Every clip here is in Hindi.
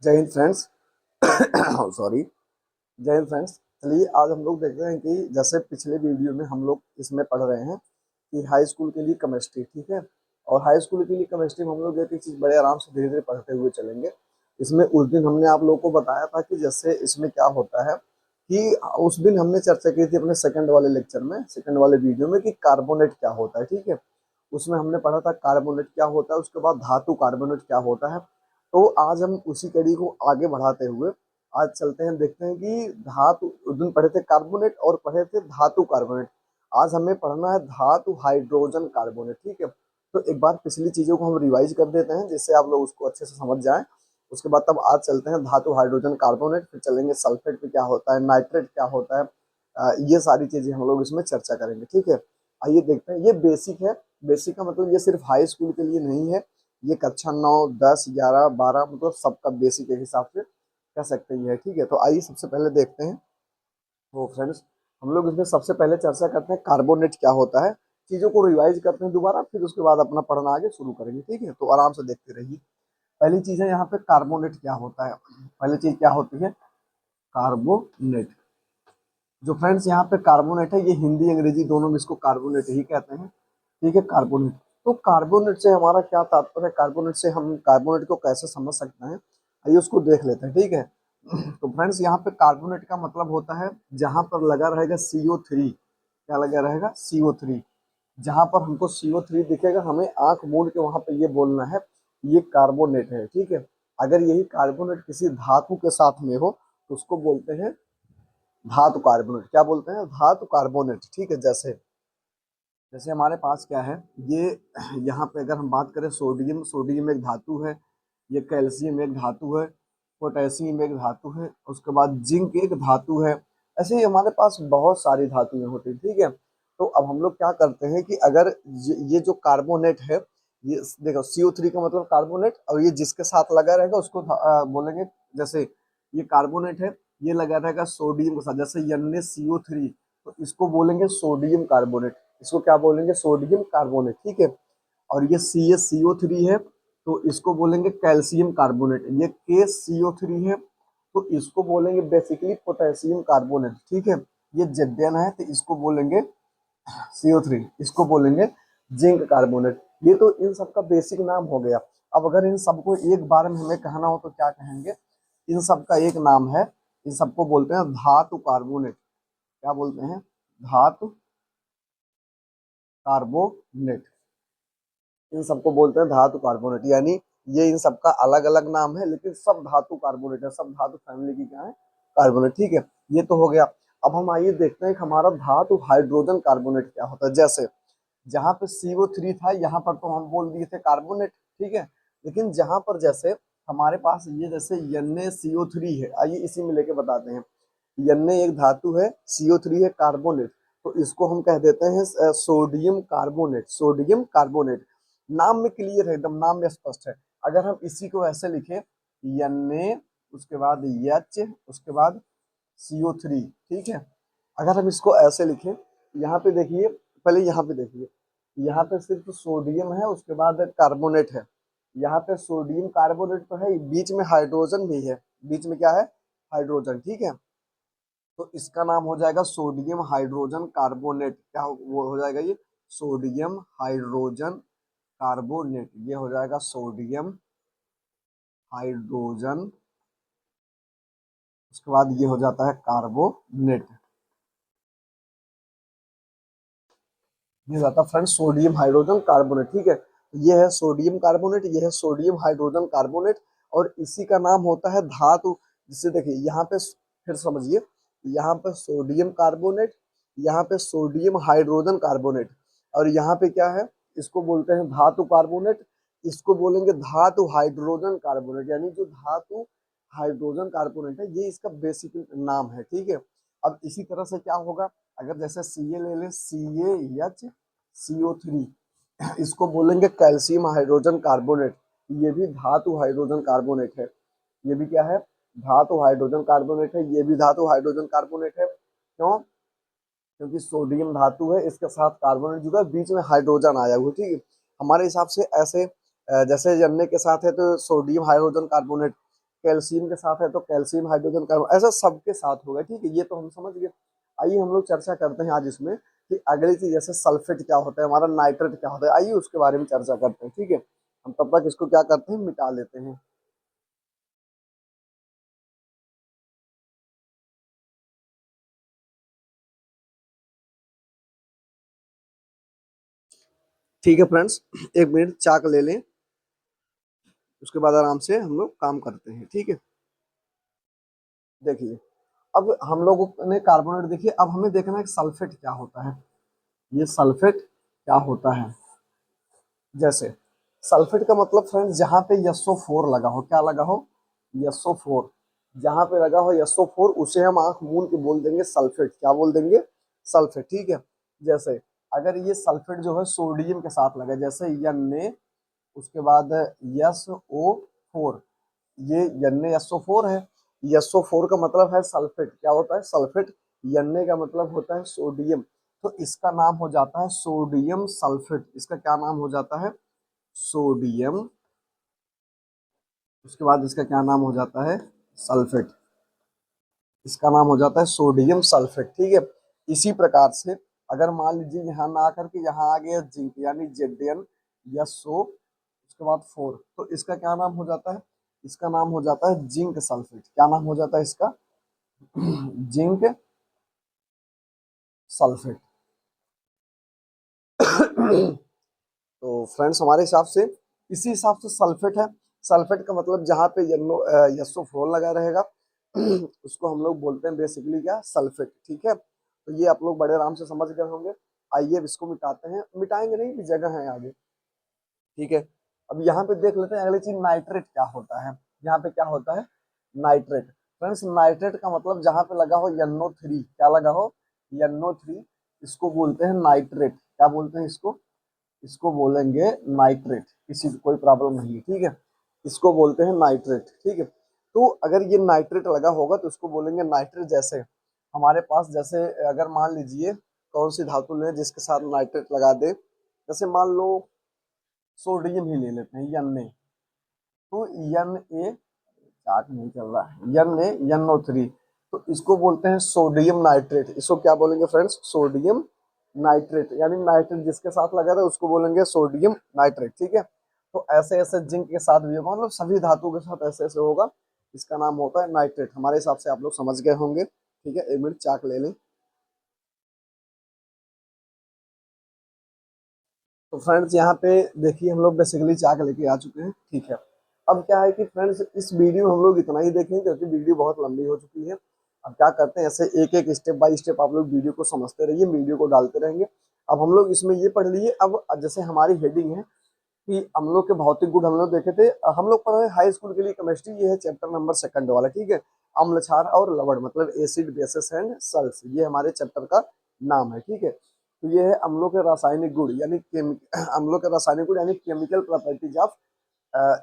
जय हिंद फ्रेंड्स। सॉरी। जय हिंद फ्रेंड्स। चलिए आज हम लोग देखते हैं कि जैसे पिछले वीडियो में हम लोग इसमें पढ़ रहे हैं कि हाई स्कूल के लिए केमिस्ट्री, ठीक है। और हाई स्कूल के लिए केमिस्ट्री में हम लोग एक एक चीज़ बड़े आराम से धीरे धीरे पढ़ते हुए चलेंगे। इसमें उस दिन हमने आप लोगों को बताया था कि जैसे इसमें क्या होता है कि उस दिन हमने चर्चा की थी अपने सेकंड वाले लेक्चर में, सेकंड वाले वीडियो में, कि कार्बोनेट क्या होता है, ठीक है। उसमें हमने पढ़ा था कार्बोनेट क्या होता है, उसके बाद धातु कार्बोनेट क्या होता है। तो आज हम उसी कड़ी को आगे बढ़ाते हुए आज चलते हैं, देखते हैं कि धातु, उस दिन पढ़े थे कार्बोनेट और पढ़े थे धातु कार्बोनेट। आज हमें पढ़ना है धातु हाइड्रोजन कार्बोनेट, ठीक है। तो एक बार पिछली चीजों को हम रिवाइज कर देते हैं जिससे आप लोग उसको अच्छे से समझ जाएं। उसके बाद तब आज चलते हैं धातु हाइड्रोजन कार्बोनेट, फिर चलेंगे सल्फेट पे क्या होता है, नाइट्रेट क्या होता है। ये सारी चीजें हम लोग इसमें चर्चा करेंगे, ठीक है। आइए देखते हैं। ये बेसिक है। बेसिक का मतलब ये सिर्फ हाई स्कूल के लिए नहीं है, ये कक्षा 9, 10, 11, 12 मतलब सबका बेसिक के हिसाब से कह सकते हैं, ठीक है। तो आइए सबसे पहले देखते हैं। तो फ्रेंड्स, हम लोग इसमें सबसे पहले चर्चा करते हैं कार्बोनेट क्या होता है। चीजों को रिवाइज करते हैं दोबारा, फिर उसके बाद अपना पढ़ना आगे शुरू करेंगे, ठीक है। तो आराम से देखते रहिए। पहली चीज है यहाँ पे कार्बोनेट क्या होता है। पहली चीज क्या होती है, कार्बोनेट। जो फ्रेंड्स यहाँ पे कार्बोनेट है, ये हिंदी अंग्रेजी दोनों में इसको कार्बोनेट ही कहते हैं, ठीक है। कार्बोनेट। तो कार्बोनेट से हमारा क्या तात्पर्य है, कार्बोनेट से हम कार्बोनेट को कैसे समझ सकते हैं, आइए उसको देख लेते हैं, ठीक है। तो फ्रेंड्स यहाँ पे कार्बोनेट का मतलब होता है जहां पर लगा रहेगा CO3। क्या लगा रहेगा, CO3। जहां पर हमको CO3 दिखेगा, हमें आंख मूंद के वहां पे ये बोलना है ये कार्बोनेट है, ठीक है। अगर यही कार्बोनेट किसी धातु के साथ में हो तो उसको बोलते हैं धातु कार्बोनेट। क्या बोलते हैं, धातु कार्बोनेट, ठीक है। जैसे जैसे हमारे पास क्या है, ये यहाँ पे अगर हम बात करें सोडियम, सोडियम एक धातु है, ये कैल्शियम एक धातु है, पोटेशियम एक धातु है, उसके बाद जिंक एक धातु है। ऐसे ही हमारे पास बहुत सारी धातुएं होती हैं, ठीक है। तो अब हम लोग क्या करते हैं कि अगर ये जो कार्बोनेट है, ये देखो CO3 का मतलब कार्बोनेट, और ये जिसके साथ लगा रहेगा उसको बोलेंगे। जैसे ये कार्बोनेट है, ये लगा रहेगा सोडियम के साथ, जैसे Na CO3, तो इसको बोलेंगे सोडियम कार्बोनेट। इसको क्या बोलेंगे, सोडियम कार्बोनेट, ठीक है। और ये CaCO3 है, तो इसको बोलेंगे कैल्शियम कार्बोनेट। ये KCO3 है, तो इसको बोलेंगे बेसिकली पोटेशियम कार्बोनेट, ठीक है। ये Zn है, तो इसको बोलेंगे CO3, इसको बोलेंगे जिंक कार्बोनेट। ये तो इन सबका बेसिक नाम हो गया। अब अगर इन सबको एक बार में हमें कहना हो तो क्या कहेंगे, इन सबका एक नाम है, इन सबको बोलते हैं धातु कार्बोनेट। क्या बोलते हैं, धातु कार्बोनेट। इन सबको बोलते हैं धातु कार्बोनेट, यानी ये इन सबका अलग अलग नाम है लेकिन सब धातु कार्बोनेट है, सब धातु फैमिली की क्या है, कार्बोनेट, ठीक है। ये तो हो गया। अब हम आइए देखते हैं कि हमारा धातु हाइड्रोजन कार्बोनेट क्या होता है। जैसे जहां पे CO3 था, यहाँ पर तो हम बोल दिए थे कार्बोनेट, ठीक है। लेकिन जहां पर जैसे हमारे पास ये जैसे Na CO3 है, आइए इसी में लेके बताते हैं। Na एक धातु है, CO3 है कार्बोनेट, तो इसको हम कह देते हैं सोडियम कार्बोनेट, सोडियम कार्बोनेट। नाम में क्लियर है, एकदम नाम में स्पष्ट है। अगर हम इसी को ऐसे लिखें, Na, उसके बाद H, उसके बाद CO3, ठीक है। अगर हम इसको ऐसे लिखें, यहाँ पे देखिए, पहले यहाँ पे देखिए, यहाँ पे सिर्फ सोडियम है, उसके बाद कार्बोनेट है। यहाँ पे सोडियम कार्बोनेट तो है, बीच में हाइड्रोजन भी है, बीच में क्या है, हाइड्रोजन, ठीक है। तो इसका नाम हो जाएगा सोडियम हाइड्रोजन कार्बोनेट। क्या वो हो जाएगा, ये सोडियम हाइड्रोजन कार्बोनेट, ये हो जाएगा सोडियम हाइड्रोजन, उसके बाद ये हो जाता है कार्बोनेट। ये हो जाता है फ्रेंड सोडियम हाइड्रोजन कार्बोनेट, ठीक है। ये है सोडियम कार्बोनेट, ये है सोडियम हाइड्रोजन कार्बोनेट, और इसी का नाम होता है धातु। जिससे देखिए यहाँ पे फिर समझिए, यहाँ पे सोडियम कार्बोनेट, यहाँ पे सोडियम हाइड्रोजन कार्बोनेट, और यहाँ पे क्या है, इसको बोलते हैं धातु कार्बोनेट। इसको बोलेंगे धातु हाइड्रोजन कार्बोनेट, यानी जो धातु हाइड्रोजन कार्बोनेट है, ये इसका बेसिक नाम है, ठीक है। अब इसी तरह से क्या होगा, अगर जैसे Ca ले लें, CaHCO3, इसको बोलेंगे कैल्शियम हाइड्रोजन कार्बोनेट। ये भी धातु हाइड्रोजन कार्बोनेट है, ये भी क्या है, धातु हाइड्रोजन कार्बोनेट है, ये भी धातु हाइड्रोजन कार्बोनेट है। क्यों, क्योंकि सोडियम धातु है, इसके साथ कार्बोनेट जुड़ा, बीच में हाइड्रोजन आया हुआ, ठीक है। हमारे हिसाब से ऐसे जैसे Na के साथ है तो सोडियम हाइड्रोजन कार्बोनेट, कैल्शियम के साथ है तो कैल्शियम हाइड्रोजन कार्बन, ऐसा सबके साथ होगा, ठीक है, ये तो हम समझ गए। आइए हम लोग चर्चा करते हैं आज इसमें कि अगली चीज जैसे सल्फेट क्या होता है, हमारा नाइट्रेट क्या होता है, आइए उसके बारे में चर्चा करते हैं, ठीक है। हम तब तक इसको क्या करते हैं, मिटा लेते हैं। ठीक है फ्रेंड्स, एक मिनट चाक ले लें, उसके बाद आराम से हम लोग काम करते हैं, ठीक है। देखिए, अब हम लोगों ने कार्बोनेट देखिए, अब हमें देखना है कि सल्फेट क्या होता है। ये सल्फेट क्या होता है, जैसे सल्फेट का मतलब फ्रेंड्स जहाँ पे SO4 लगा हो, क्या लगा हो, SO4, जहाँ पे लगा हो SO4 उसे हम आंख मूंद के बोल देंगे सल्फेट, क्या बोल देंगे, सल्फेट, ठीक है। जैसे अगर ये सल्फेट जो है सोडियम के साथ लगा, जैसे Na, उसके बाद SO4, ये NaSO4 है, SO4 का मतलब है सल्फेट, क्या होता है, सल्फेट। Na का मतलब होता है सोडियम, तो इसका नाम हो जाता है सोडियम सल्फेट, इसका क्या नाम हो जाता है, सोडियम, उसके बाद इसका क्या नाम हो जाता है, सल्फेट, इसका नाम हो जाता है सोडियम सल्फेट, ठीक है। इसी प्रकार से अगर मान लीजिए यहाँ ना आकर के यहाँ आ गया जिंक, यानी ZnSO, उसके बाद 4, तो इसका क्या नाम हो जाता है, इसका नाम हो जाता है जिंक सल्फेट, क्या नाम हो जाता है इसका, जिंक सल्फेट। तो फ्रेंड्स हमारे हिसाब से इसी हिसाब से सल्फेट है, सल्फेट का मतलब जहाँ पे SO4 लगा रहेगा उसको हम लोग बोलते हैं बेसिकली क्या, सल्फेट, ठीक है। तो ये आप लोग बड़े आराम से समझ गए होंगे। आइए अब इसको मिटाते हैं, मिटाएंगे नहीं कि जगह है आगे, ठीक है। अब यहाँ पे देख लेते हैं अगली चीज, नाइट्रेट क्या होता है, यहाँ पे क्या होता है, नाइट्रेट। फ्रेंड्स नाइट्रेट का मतलब जहाँ पे लगा हो NO3, क्या लगा हो, NO3, इसको बोलते हैं नाइट्रेट, क्या बोलते हैं इसको, इसको बोलेंगे नाइट्रेट, किसी को कोई प्रॉब्लम नहीं है, ठीक है, इसको बोलते हैं नाइट्रेट, ठीक है। तो अगर ये नाइट्रेट लगा होगा तो इसको बोलेंगे नाइट्रेट। जैसे हमारे पास, जैसे अगर मान लीजिए कौन सी धातु लें जिसके साथ नाइट्रेट लगा दे, जैसे मान लो सोडियम ही ले लेते हैं, Na, तो Na, चार्ट नहीं चल रहा है, NaNO3, तो इसको बोलते हैं सोडियम नाइट्रेट, इसको क्या बोलेंगे फ्रेंड्स, सोडियम नाइट्रेट, यानी नाइट्रेट जिसके साथ लगा था उसको बोलेंगे सोडियम नाइट्रेट, ठीक है। तो ऐसे ऐसे जिंक के साथ भी होगा, मतलब सभी धातु के साथ ऐसे ऐसे होगा, इसका नाम होता है नाइट्रेट, हमारे हिसाब से आप लोग समझ गए होंगे, ठीक है। एक मिनट चाक ले लें। तो फ्रेंड्स यहाँ पे देखिए हम लोग बेसिकली चाक लेके आ चुके हैं, ठीक है। अब क्या है कि फ्रेंड्स इस वीडियो में हम लोग इतना ही देखेंगे क्योंकि वीडियो बहुत लंबी हो चुकी है। अब क्या करते हैं, ऐसे एक एक स्टेप बाय स्टेप आप लोग वीडियो को समझते रहिए, वीडियो को डालते रहेंगे। अब हम लोग इसमें ये पढ़ लिए, अब जैसे हमारी हेडिंग है कि अम्लों के भौतिक गुण हम लोग देखे थे, हम लोग पढ़ रहे हाई स्कूल के लिए केमिस्ट्री, ये है चैप्टर नंबर 2 वाला, ठीक है। अम्ल क्षार और लवण मतलब एसिड बेसिस एंड सल्स, ये हमारे चैप्टर का नाम है, ठीक है। तो ये है अम्लों के रासायनिक गुण, यानी अम्लों के रासायनिक गुण यानी केमिकल प्रॉपर्टीज ऑफ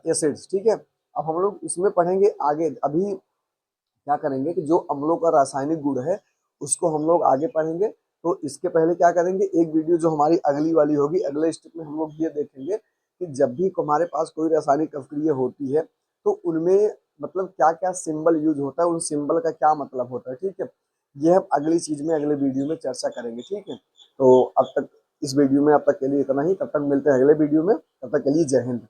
एसिड्स, ठीक है। अब हम लोग इसमें पढ़ेंगे आगे, अभी क्या करेंगे कि जो अम्लों का रासायनिक गुण है उसको हम लोग आगे पढ़ेंगे। तो इसके पहले क्या करेंगे, एक वीडियो जो हमारी अगली वाली होगी, अगले स्टेप में हम लोग ये देखेंगे कि जब भी हमारे पास कोई रासायनिक अभिक्रिया होती है तो उनमें मतलब क्या क्या सिंबल यूज होता है, उन सिंबल का क्या मतलब होता है, ठीक है। ये हम अगली चीज में अगले वीडियो में चर्चा करेंगे, ठीक है। तो अब तक इस वीडियो में अब तक के लिए इतना ही, तब तक मिलते हैं अगले वीडियो में, तब तक के लिए जय हिंद।